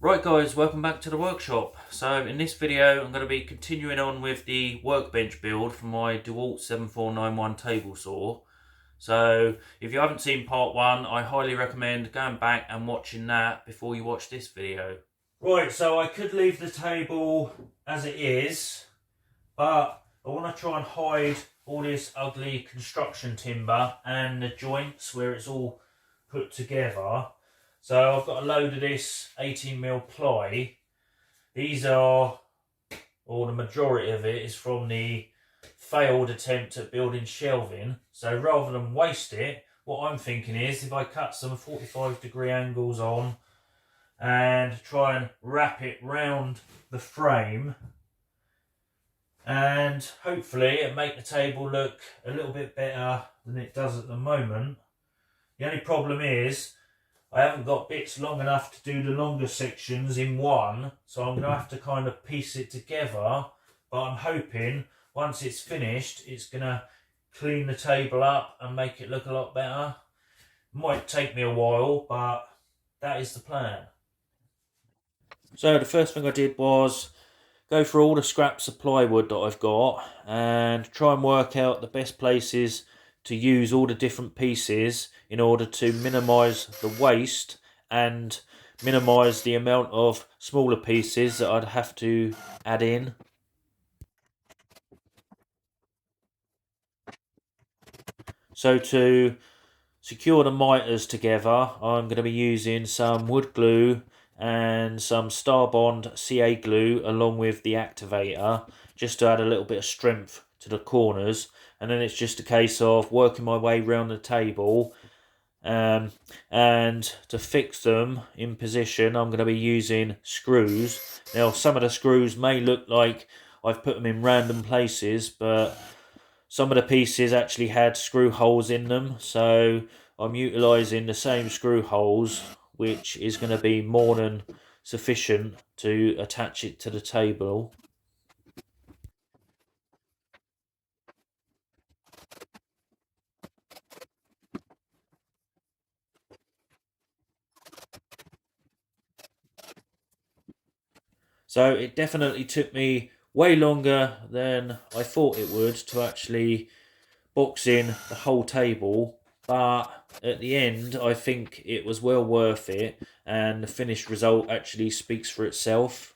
Right guys, welcome back to the workshop. So in this video I'm going to be continuing on with the workbench build for my Dewalt 7491 table saw. So if you haven't seen part 1, I highly recommend going back and watching that before you watch this video. Right, so I could leave the table as it is, but I want to try and hide all this ugly construction timber and the joints where it's all put together. So I've got a load of this 18mm ply. These are, or the majority of it is from the failed attempt at building shelving. So rather than waste it, what I'm thinking is if I cut some 45-degree angles on and try and wrap it round the frame, and hopefully it make the table look a little bit better than it does at the moment. The only problem is I haven't got bits long enough to do the longer sections in one, so I'm going to have to kind of piece it together, but I'm hoping once it's finished it's going to clean the table up and make it look a lot better. Might take me a while, but that is the plan. So the first thing I did was go through all the scraps of plywood that I've got and try and work out the best places to use all the different pieces in order to minimise the waste and minimise the amount of smaller pieces that I'd have to add in. So to secure the miters together, I'm going to be using some wood glue and some Starbond CA glue along with the activator, just to add a little bit of strength to the corners. And then it's just a case of working my way around the table, and to fix them in position I'm going to be using screws. Now some of the screws may look like I've put them in random places, but some of the pieces actually had screw holes in them, so I'm utilising the same screw holes, which is going to be more than sufficient to attach it to the table. So it definitely took me way longer than I thought it would to actually box in the whole table, but at the end I think it was well worth it, and the finished result actually speaks for itself.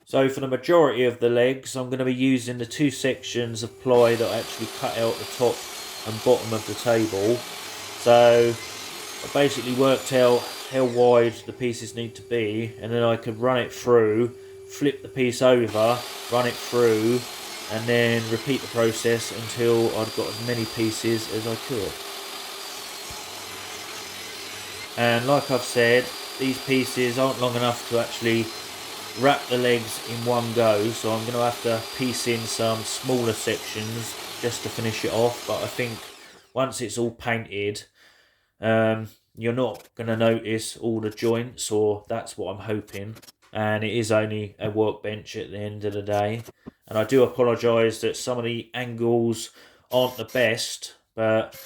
So for the majority of the legs I'm going to be using the two sections of ply that I actually cut out the top and bottom of the table. So I basically worked out how wide the pieces need to be, and then I could run it through, flip the piece over, run it through, and then repeat the process until I'd got as many pieces as I could. And like I've said, these pieces aren't long enough to actually wrap the legs in one go, so I'm going to have to piece in some smaller sections just to finish it off. But I think once it's all painted, you're not going to notice all the joints, or that's what I'm hoping. And it is only a workbench at the end of the day, and I do apologise that some of the angles aren't the best, but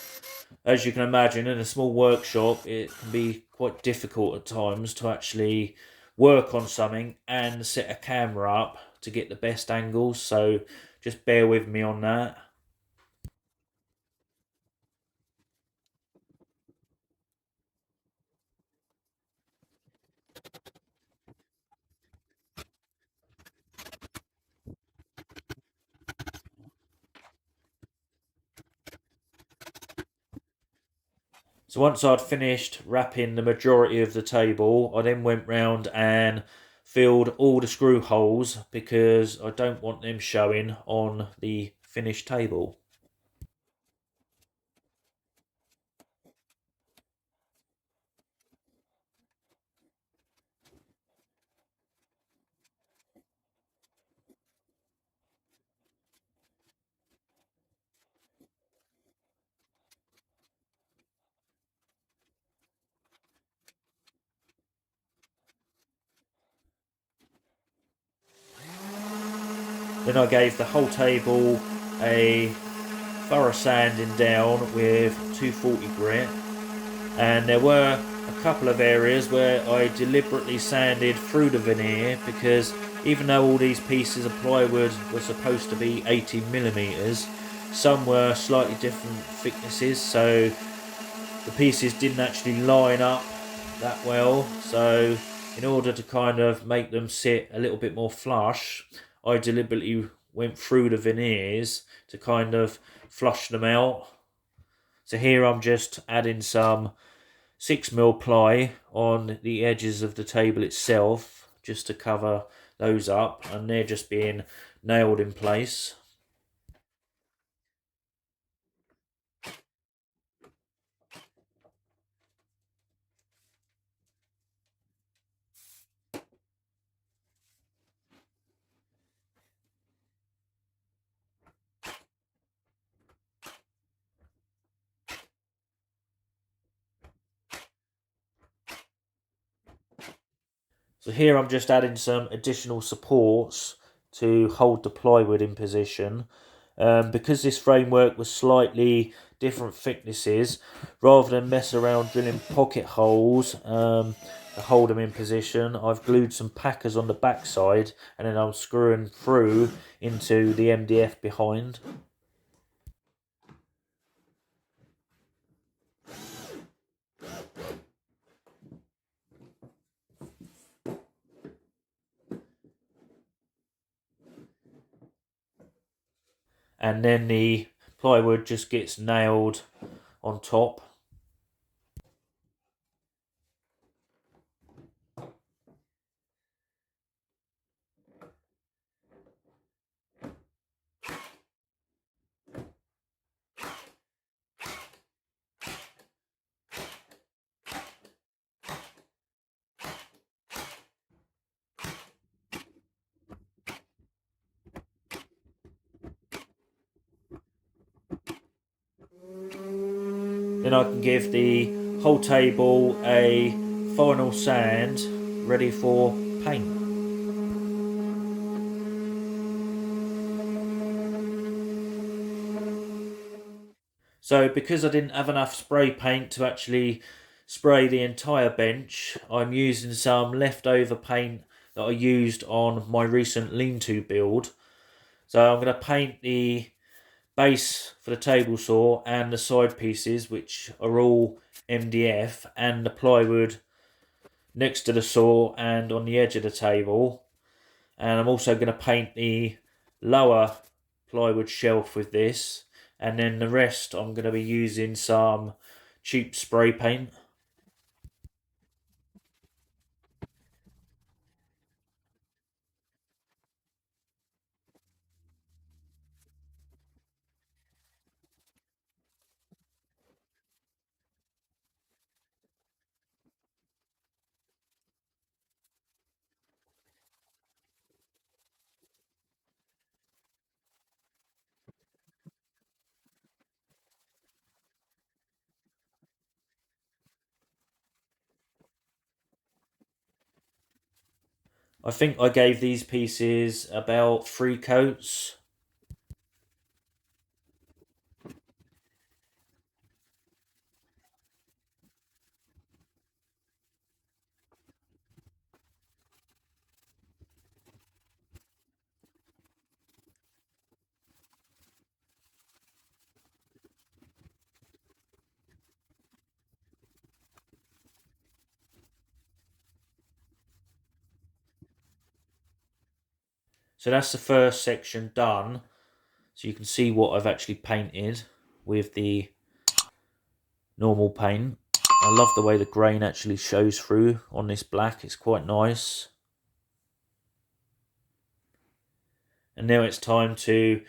as you can imagine, in a small workshop it can be quite difficult at times to actually work on something and set a camera up to get the best angles, so just bear with me on that. So once I'd finished wrapping the majority of the table, I then went round and filled all the screw holes because I don't want them showing on the finished table. Then I gave the whole table a thorough sanding down with 240 grit, and there were a couple of areas where I deliberately sanded through the veneer because even though all these pieces of plywood were supposed to be 18mm, some were slightly different thicknesses, so the pieces didn't actually line up that well. So in order to kind of make them sit a little bit more flush, I deliberately went through the veneers to kind of flush them out. So here I'm just adding some 6mm ply on the edges of the table itself just to cover those up, and they're just being nailed in place. So here I'm just adding some additional supports to hold the plywood in position. Because this framework was slightly different thicknesses, rather than mess around drilling pocket holes to hold them in position, I've glued some packers on the backside and then I'm screwing through into the MDF behind. And then the plywood just gets nailed on top. Then I can give the whole table a final sand ready for paint. So because I didn't have enough spray paint to actually spray the entire bench, I'm using some leftover paint that I used on my recent lean-to build. So I'm going to paint the base for the table saw and the side pieces, which are all MDF, and the plywood next to the saw and on the edge of the table. And I'm also going to paint the lower plywood shelf with this, and then the rest I'm going to be using some cheap spray paint. I think I gave these pieces about 3 coats. So that's the first section done. So you can see what I've actually painted with the normal paint. I love the way the grain actually shows through on this black. It's quite nice. and now it's time to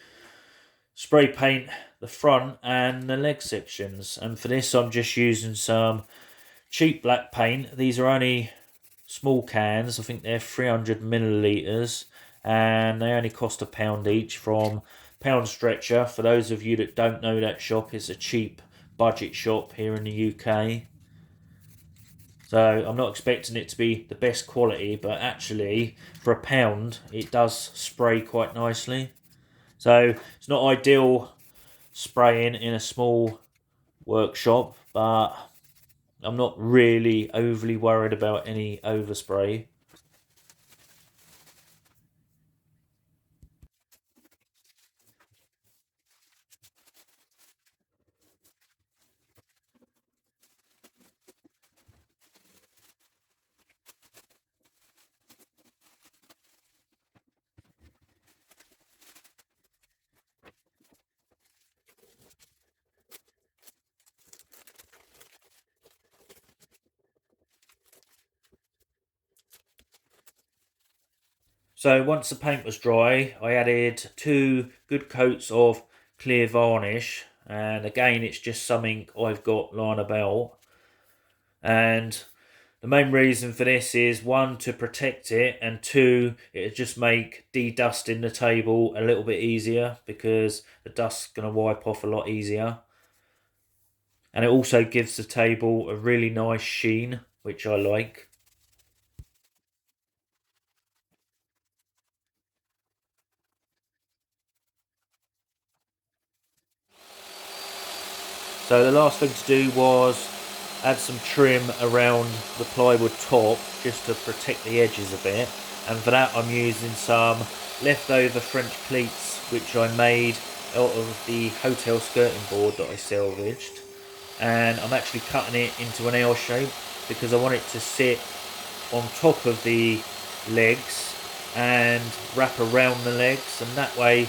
spray paint the front and the leg sections. And for this I'm just using some cheap black paint. These are only small cans, I think they're 300 millilitres, and they only cost £1 each from Pound Stretcher. For those of you that don't know that shop, it's a cheap budget shop here in the UK. So I'm not expecting it to be the best quality, but actually for £1 it does spray quite nicely. So it's not ideal spraying in a small workshop, but I'm not really overly worried about any overspray. So once the paint was dry, I added 2 good coats of clear varnish, and again it's just something I've got lying about. And the main reason for this is, one, to protect it, and two, it'll just make de-dusting the table a little bit easier because the dust's going to wipe off a lot easier. And it also gives the table a really nice sheen, which I like. So the last thing to do was add some trim around the plywood top just to protect the edges a bit, and for that I'm using some leftover French pleats which I made out of the hotel skirting board that I salvaged, and I'm actually cutting it into an L shape because I want it to sit on top of the legs and wrap around the legs, and that way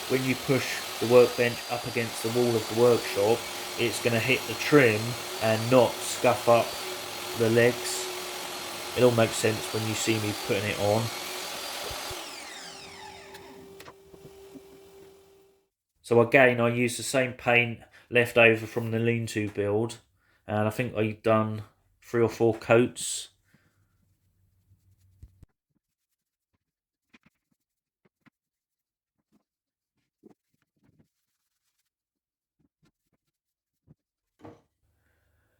when you push the workbench up against the wall of the workshop it's going to hit the trim and not scuff up the legs. It all makes sense when you see me putting it on. So again, I used the same paint left over from the lean-to build, and I think I've done 3 or 4 coats.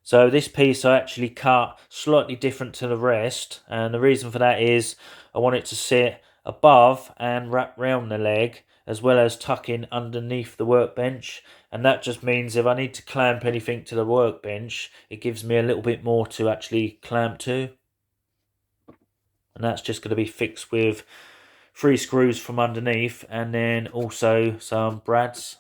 So this piece I actually cut slightly different to the rest, and the reason for that is I want it to sit above and wrap round the leg, as well as tuck in underneath the workbench, and that just means if I need to clamp anything to the workbench it gives me a little bit more to actually clamp to. And that's just going to be fixed with 3 screws from underneath and then also some brads.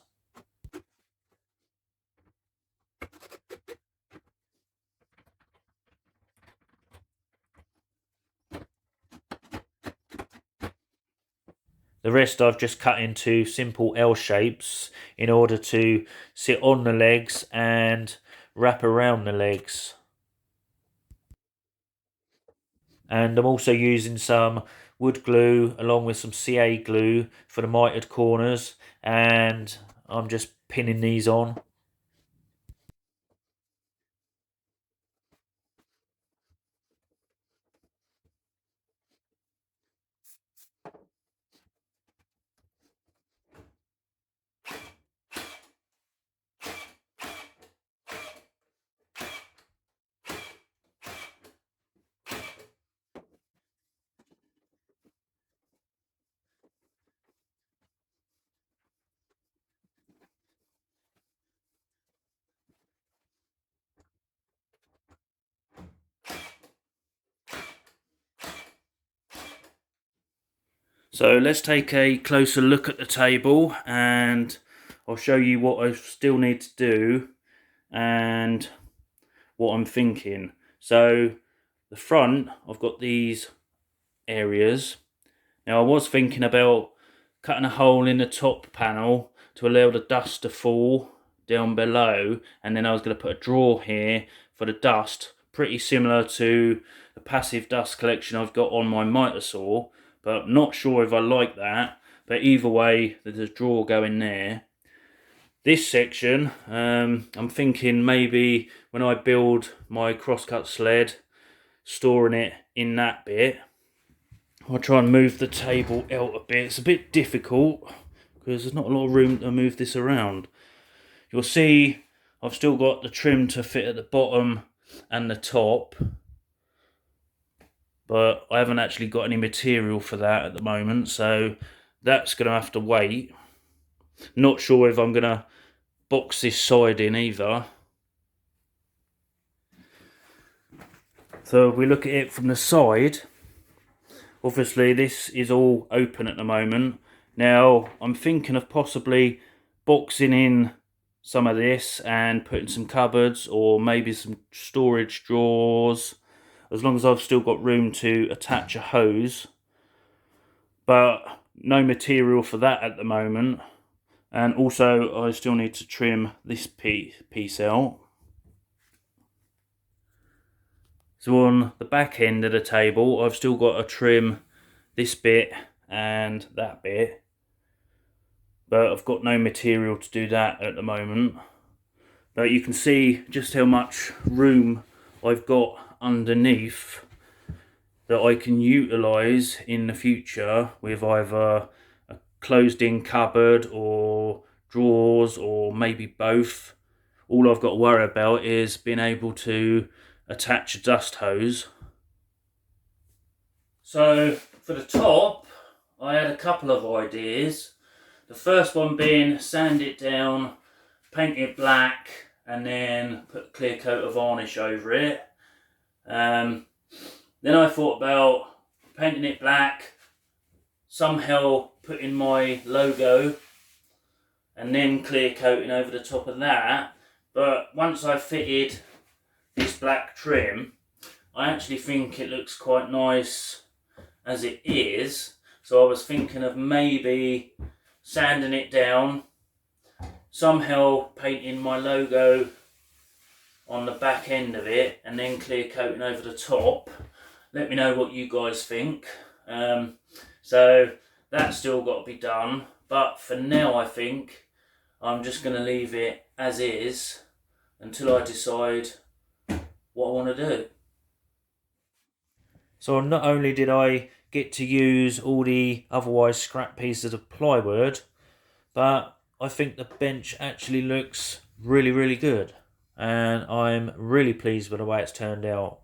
The rest I've just cut into simple L shapes in order to sit on the legs and wrap around the legs. And I'm also using some wood glue along with some CA glue for the mitered corners, and I'm just pinning these on. So let's take a closer look at the table and I'll show you what I still need to do and what I'm thinking. So the front, I've got these areas. Now I was thinking about cutting a hole in the top panel to allow the dust to fall down below, and then I was going to put a drawer here for the dust, pretty similar to the passive dust collection I've got on my miter saw. but I'm not sure if I like that. But either way, there's a drawer going there. This section, I'm thinking maybe when I build my crosscut sled, storing it in that bit. I'll try and move the table out a bit. It's a bit difficult because there's not a lot of room to move this around. You'll see I've still got the trim to fit at the bottom and the top, but I haven't actually got any material for that at the moment, so that's going to have to wait. Not sure if I'm going to box this side in either. So if we look at it from the side, obviously this is all open at the moment. Now I'm thinking of possibly boxing in some of this and putting some cupboards or maybe some storage drawers, as long as I've still got room to attach a hose. But no material for that at the moment. And also I still need to trim this piece out. So on the back end of the table, I've still got to trim this bit and that bit, but I've got no material to do that at the moment. But you can see just how much room I've got underneath that I can utilise in the future with either a closed in cupboard or drawers or maybe both. All I've got to worry about is being able to attach a dust hose. So for the top, I had a couple of ideas. The first one being sand it down, paint it black, and then put a clear coat of varnish over it. Then I thought about painting it black, somehow putting my logo, and then clear coating over the top of that. But once I fitted this black trim, I actually think it looks quite nice as it is. So I was thinking of maybe sanding it down, somehow painting my logo on the back end of it, and then clear coating over the top. Let me know what you guys think. So that's still got to be done, but for now I think I'm just going to leave it as is until I decide what I want to do. So not only did I get to use all the otherwise scrap pieces of plywood, but I think the bench actually looks really, really good. And I'm really pleased with the way it's turned out.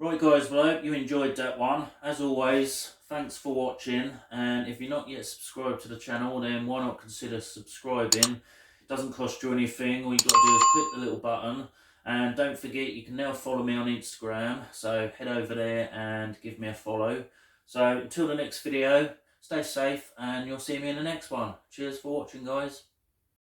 Right guys, well I hope you enjoyed that one. As always, thanks for watching, and if you're not yet subscribed to the channel, then why not consider subscribing. It doesn't cost you anything. All you've got to do is click the little button, and don't forget you can now follow me on Instagram, so head over there and give me a follow. So until the next video, stay safe and you'll see me in the next one. Cheers for watching guys.